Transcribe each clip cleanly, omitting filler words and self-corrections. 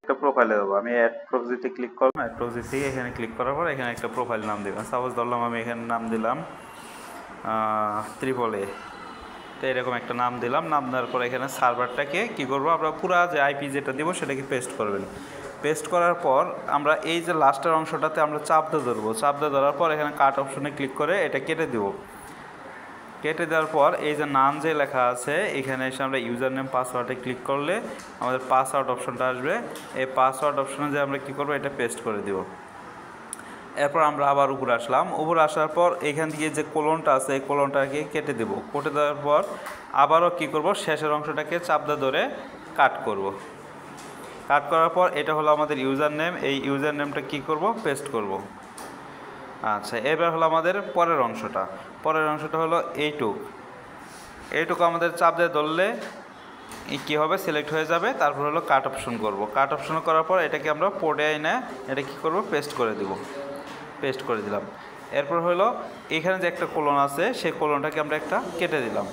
একটা প্রোফাইলে দেবো। আমি অ্যাড প্রক্সিতে ক্লিক করবো। অ্যাড প্রক্সি থেকে এখানে ক্লিক করার পর এখানে একটা প্রোফাইল নাম দেবেন। সাপোজ ধরলাম আমি এখানে নাম দিলাম AAA। তো এরকম একটা নাম দিলাম। নাম দেওয়ার পর এখানে সার্ভারটাকে কী করবো, আমরা পুরা যে আইপি যেটা দিব সেটাকে পেস্ট করবেন। পেস্ট করার পর আমরা এই যে লাস্টের অংশটাতে আমরা চাপ দিয়ে ধরবো। চাপ দিয়ে ধরার পর এখানে কাট অপশনে ক্লিক করে এটা কেটে দেব। কেটে দেওয়ার পর এই যে নাম যে লেখা আছে এখানে এসে আমরা ইউজার নেম পাসওয়ার্ডে ক্লিক করলে আমাদের পাসওয়ার্ড অপশনটা আসবে। এই পাসওয়ার্ড অপশনে যে আমরা কী করবো, এটা পেস্ট করে দেব। এরপর আমরা আবার উপরে আসলাম। উপরে আসার পর এখান থেকে যে কোলনটা আছে এই কোলনটাকে কেটে দেব। কেটে দেওয়ার পর আবারও কী করব, শেষের অংশটাকে চাপ দিয়ে ধরে কাট করব। কাট করার পর এটা হলো আমাদের ইউজার নেম। এই ইউজার নেমটা কী করব, পেস্ট করব। আচ্ছা, এবার হলো আমাদের পরের অংশটা। পরের অংশটা হলো এইটুকু আমাদের চাপ দিয়ে ধরলে কী হবে, সিলেক্ট হয়ে যাবে। তারপর হলো কাট অপশন করব। কাট অপশন করার পর এটাকে আমরা পোর্টে এনে এটা কী করব, পেস্ট করে দেব। পেস্ট করে দিলাম। এরপর হলো এখানে যে একটা কোলন আছে সেই কোলনটাকে আমরা একটা কেটে দিলাম।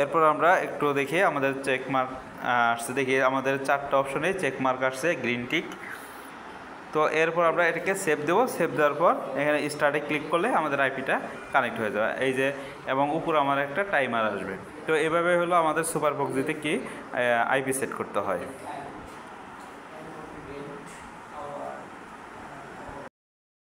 এরপর আমরা একটু দেখি আমাদের চেক মার্ক আসছে, দেখি আমাদের 4টা অপশনে চেক মার্ক আসছে, গ্রিন টিক। তো এরপর আমরা এটাকে সেভ দেবো। সেভ দেওয়ার পর এখানে স্টার্টে ক্লিক করলে আমাদের আইপিটা কানেক্ট হয়ে যাবে এই যে, এবং উপর আমার একটা টাইমার আসবে। তো এভাবে হলো আমাদের সুপার প্রক্সিতে কি আইপি সেট করতে হয়।